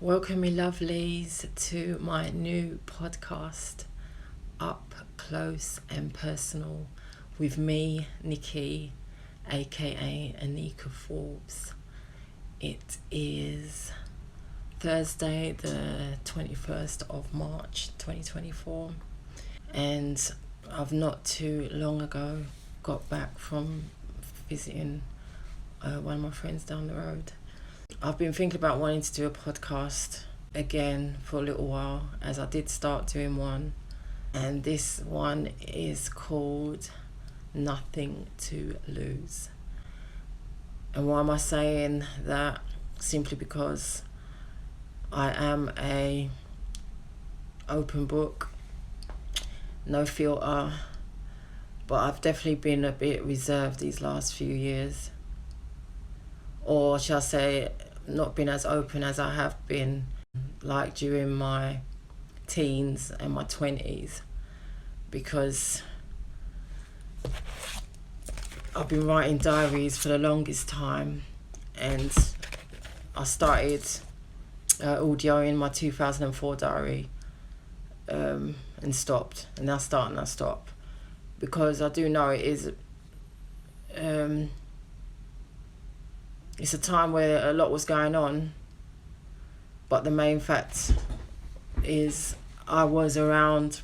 Welcome, me lovelies, to my new podcast, Up Close and Personal, with me, Nikki, aka ANIKKA Forbes. It is Thursday, the 21st of March 2024, and I've not too long ago got back from visiting one of my friends down the road. I've been thinking about wanting to do a podcast again for a little while, as I did start doing one, and this one is called Nothing to Lose. And why am I saying that? Simply because I am a open book, no filter, but I've definitely been a bit reserved these last few years. Or shall I say, not been as open as I have been, like during my teens and my 20s, because I've been writing diaries for the longest time, and I started audioing my 2004 diary and stopped, and I start and I stop, because I do know it is it's a time where a lot was going on, but the main fact is I was around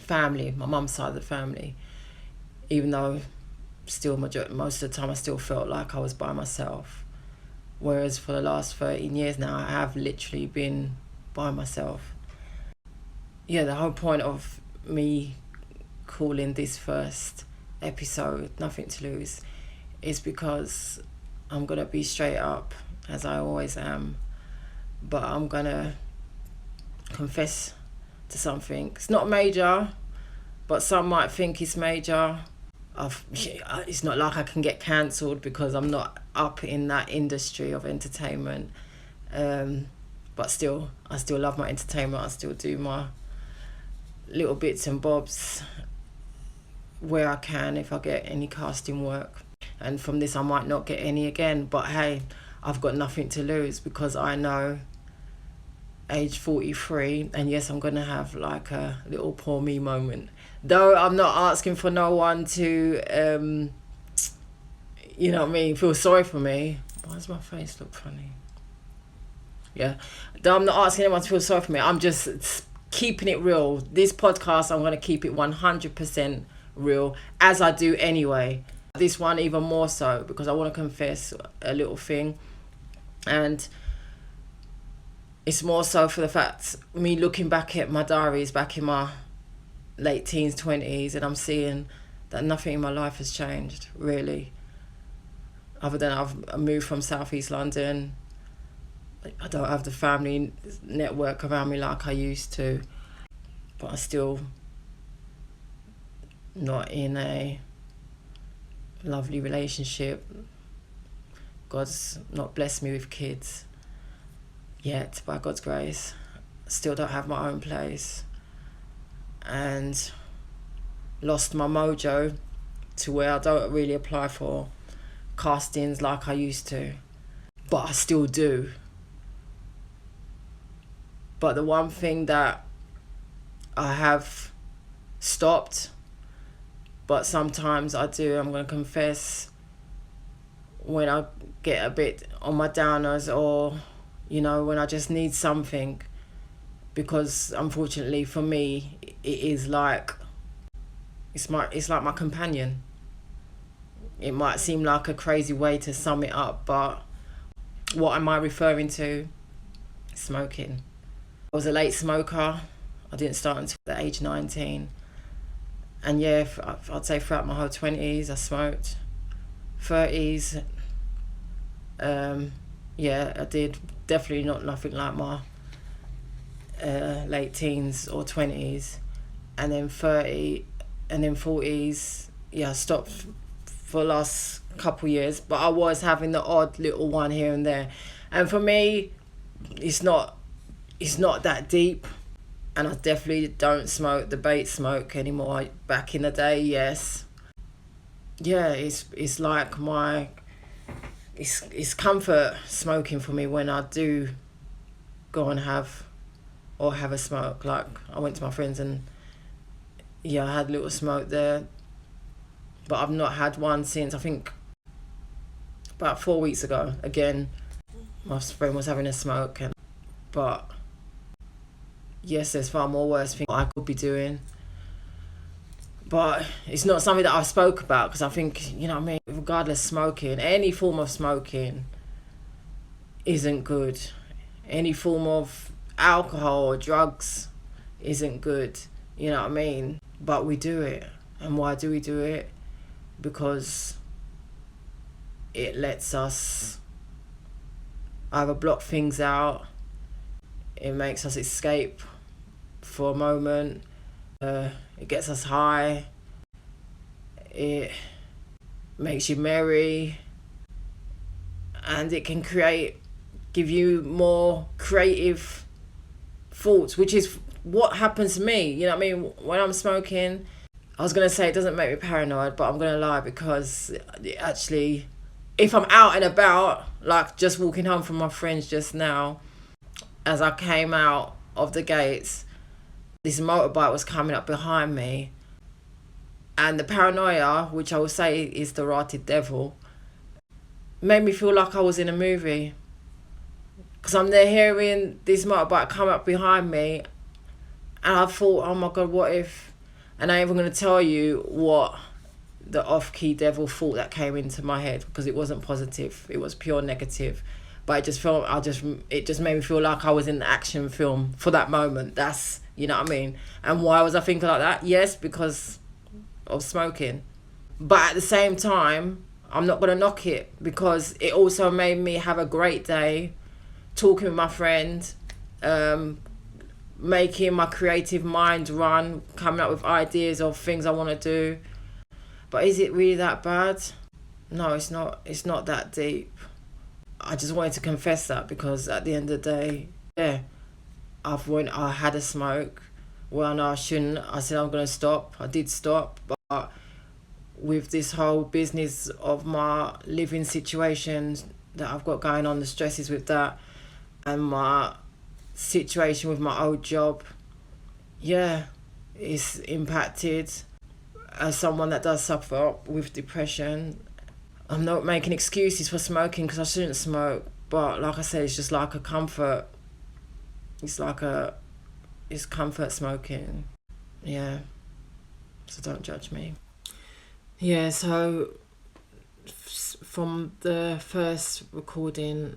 family, my mum's side of the family, even though still most of the time I still felt like I was by myself. Whereas for the last 13 years now, I have literally been by myself. Yeah, the whole point of me calling this first episode Nothing to Lose is because I'm going to be straight up, as I always am, but I'm going to confess to something. It's not major, but some might think it's major. It's not like I can get cancelled because I'm not up in that industry of entertainment. But still, I still love my entertainment. I still do my little bits and bobs where I can if I get any casting work. And from this I might not get any again, but hey, I've got nothing to lose, because I know age 43, and yes, I'm gonna have like a little poor me moment, though I'm not asking for no one to you know what I mean, feel sorry for me. Why does my face look funny? Yeah, though I'm not asking anyone to feel sorry for me, I'm just keeping it real. This podcast, I'm gonna keep it 100% real, as I do anyway. This one even more so, because I want to confess a little thing, and it's more so for the fact, me looking back at my diaries back in my late teens, 20s, and I'm seeing that nothing in my life has changed, really, other than I've moved from Southeast London. I don't have the family network around me like I used to, but I'm still not in a lovely relationship. God's not blessed me with kids yet, by God's grace. Still don't have my own place, and lost my mojo to where I don't really apply for castings like I used to, but I still do. But the one thing that I have stopped, but sometimes I do, I'm going to confess, when I get a bit on my downers, or, you know, when I just need something, because unfortunately for me, it is like, it's like my companion. It might seem like a crazy way to sum it up, but what am I referring to? Smoking. I was a late smoker. I didn't start until the age 19. And yeah, I'd say throughout my whole 20s, I smoked. 30s, yeah, I did. Definitely not nothing like my late teens or 20s. And then 30, and then 40s, yeah, I stopped for the last couple years. But I was having the odd little one here and there. And for me, it's not that deep. And I definitely don't smoke the bait smoke anymore. Back in the day, yes. Yeah, it's like it's comfort smoking for me when I do go and have a smoke. Like, I went to my friends and yeah, I had a little smoke there, but I've not had one since. I think about 4 weeks ago, again, my friend was having a smoke. But yes, there's far more worse things I could be doing. But it's not something that I spoke about, because I think, you know what I mean, regardless, smoking, any form of smoking isn't good. Any form of alcohol or drugs isn't good, you know what I mean? But we do it. And why do we do it? Because it lets us either block things out, it makes us escape for a moment, it gets us high, it makes you merry, and it can give you more creative thoughts, which is what happens to me. You know what I mean? When I'm smoking, I was going to say it doesn't make me paranoid, but I'm going to lie, because it actually, if I'm out and about, like just walking home from my friends just now, as I came out of the gates, this motorbike was coming up behind me, and the paranoia, which I would say is the rotted devil, made me feel like I was in a movie. Because I'm there hearing this motorbike come up behind me, and I thought, oh my God, what if... And I ain't even going to tell you what the off-key devil thought that came into my head, because it wasn't positive. It was pure negative. But it just made me feel like I was in an action film for that moment. That's, you know what I mean? And why was I thinking like that? Yes, because of smoking. But at the same time, I'm not going to knock it, because it also made me have a great day talking with my friend, making my creative mind run, coming up with ideas of things I want to do. But is it really that bad? No, it's not. It's not that deep. I just wanted to confess that, because at the end of the day, yeah, I had a smoke. Well, no, I shouldn't. I said I'm going to stop. I did stop. But with this whole business of my living situations that I've got going on, the stresses with that, and my situation with my old job, yeah, it's impacted. As someone that does suffer with depression, I'm not making excuses for smoking, because I shouldn't smoke, but like I said, it's just like a comfort. It's comfort smoking. Yeah, so don't judge me. Yeah, so from the first recording,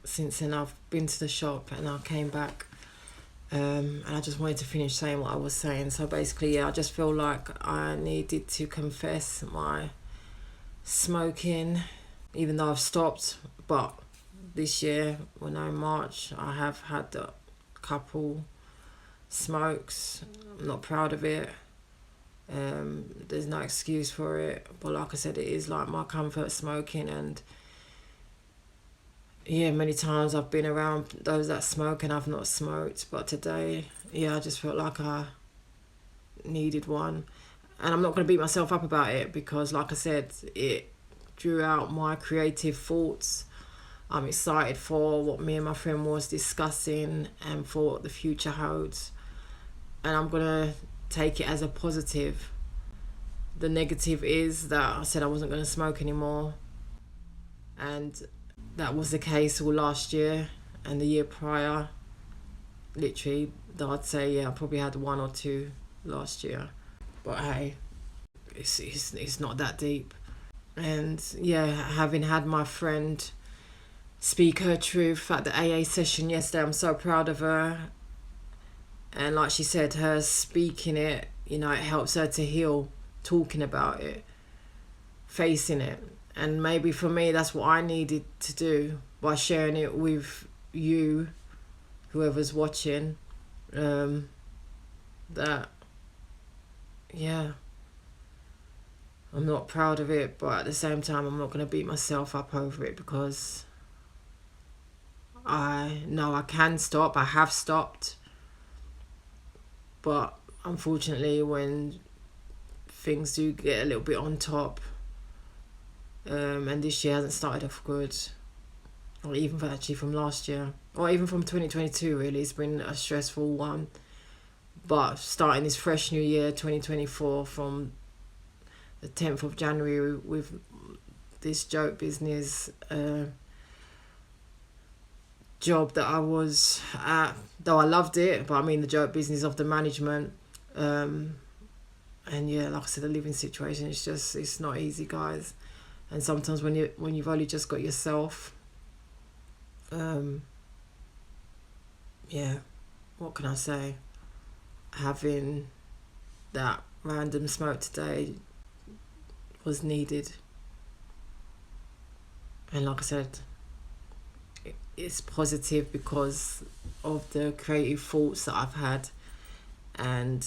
since then I've been to the shop and I came back, and I just wanted to finish saying what I was saying. So basically, yeah, I just feel like I needed to confess my smoking, even though I've stopped. But this year, when I'm in March, I have had a couple smokes. I'm not proud of it. There's no excuse for it, but like I said, it is like my comfort smoking. And yeah, many times I've been around those that smoke and I've not smoked, but today, yeah, I just felt like I needed one. And I'm not going to beat myself up about it, because like I said, it drew out my creative thoughts. I'm excited for what me and my friend was discussing and for what the future holds, and I'm going to take it as a positive. The negative is that I said I wasn't going to smoke anymore, and that was the case all last year and the year prior. Literally, I'd say, yeah, I probably had 1 or 2 last year. But hey, it's not that deep. And yeah, having had my friend speak her truth at the AA session yesterday, I'm so proud of her. And like she said, her speaking it, you know, it helps her to heal, talking about it, facing it. And maybe for me, that's what I needed to do by sharing it with you, whoever's watching. That, yeah, I'm not proud of it, but at the same time, I'm not going to beat myself up over it, because I know I can stop. I have stopped. But unfortunately, when things do get a little bit on top, and this year hasn't started off good, or even actually from last year, or even from 2022 really. It's been a stressful one. But starting this fresh new year, 2024, from the 10th of January with this joke business job that I was at, though I loved it, but I mean the joke business of the management. And yeah, like I said, the living situation, it's not easy, guys. And sometimes when you've only just got yourself, yeah, what can I say? Having that random smoke today was needed. And like I said, it's positive because of the creative thoughts that I've had and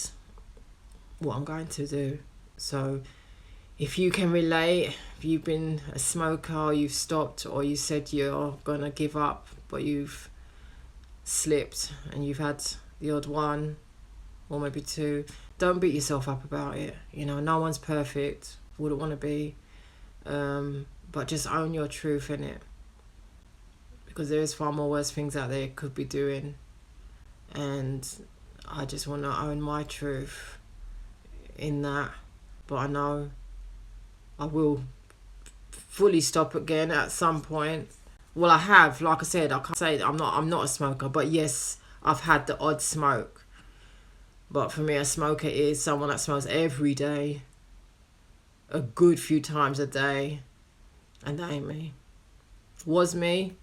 what I'm going to do. So if you can relate, if you've been a smoker, or you've stopped, or you said you're gonna give up but you've slipped and you've had the odd one or maybe two, don't beat yourself up about it. You know, no one's perfect, wouldn't want to be, but just own your truth in it, because there is far more worse things out there you could be doing. And I just want to own my truth in that. But I know I will fully stop again at some point. Well, I have, like I said, I can't say that I'm not a smoker, but yes, I've had the odd smoke. But for me, a smoker is someone that smokes every day, a good few times a day, and that ain't me. Was me.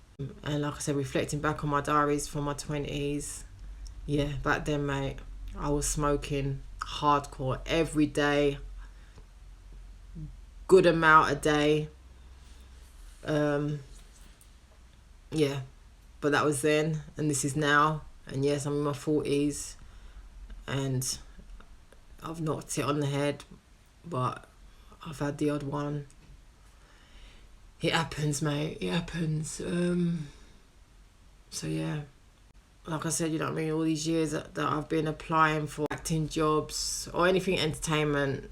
And like I said, reflecting back on my diaries from my 20s, yeah, back then, mate, I was smoking hardcore every day, good amount a day. Yeah, but that was then, and this is now. And yes, I'm in my 40s, and I've knocked it on the head, but I've had the odd one. It happens, mate. It happens. So yeah, like I said, you know what I mean, all these years that I've been applying for acting jobs or anything entertainment,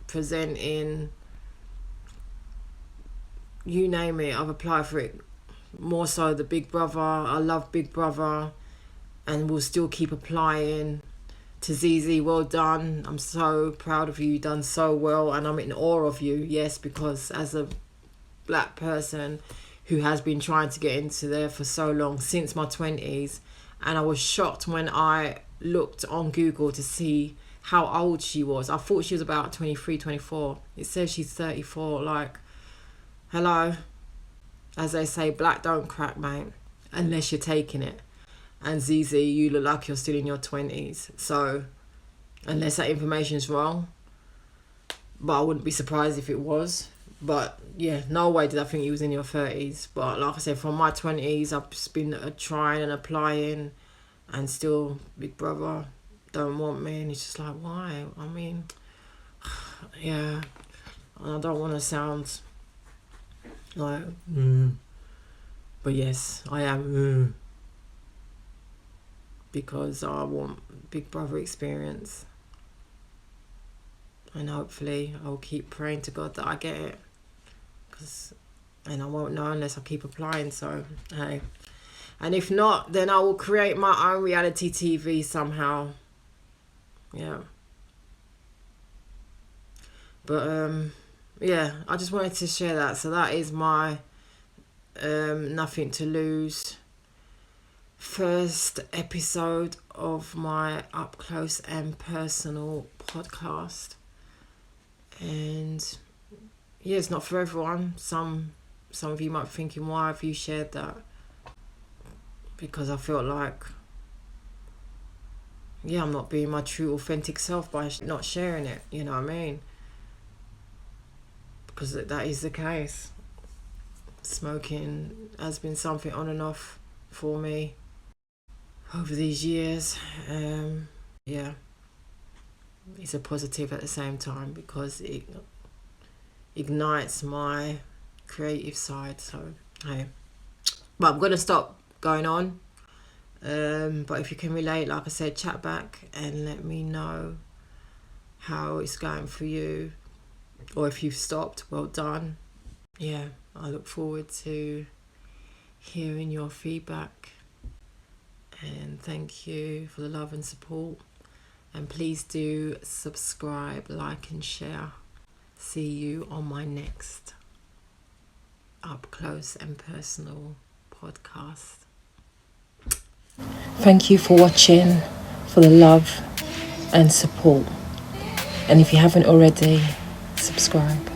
presenting, you name it, I've applied for it. More so the Big Brother. I love Big Brother, and we'll still keep applying. To ZZ, well done. I'm so proud of you. You've done so well, and I'm in awe of you. Yes, because as a black person who has been trying to get into there for so long, since my 20s, and I was shocked when I looked on Google to see how old she was. I thought she was about 23, 24. It says she's 34. Like, hello. As they say, black don't crack, mate, unless you're taking it. And ZZ, you look like you're still in your 20s. So, unless that information is wrong, but I wouldn't be surprised if it was. But yeah, no way did I think you was in your 30s. But like I said, from my 20s, I've just been trying and applying, and still Big Brother don't want me. And it's just like, why? I mean, yeah, I don't want to sound like, but yes, I am, because I want Big Brother experience. And hopefully I'll keep praying to God that I get it. And I won't know unless I keep applying, so hey. And if not, then I will create my own reality TV somehow. Yeah. But yeah, I just wanted to share that. So that is my Nothing to Lose first episode of my up close and personal podcast. And yeah, it's not for everyone. Some of you might be thinking, why have you shared that? Because I felt like, yeah, I'm not being my true authentic self by not sharing it, you know what I mean? Because that is the case. Smoking has been something on and off for me over these years. Yeah, it's a positive at the same time because it ignites my creative side. So hey, but I'm gonna stop going on. But if you can relate, like I said, chat back and let me know how it's going for you, or if you've stopped, well done. Yeah, I look forward to hearing your feedback, and thank you for the love and support. And please do subscribe, like and share. See you on my next up close and personal podcast. Thank you for watching, for the love and support. And if you haven't already, subscribe.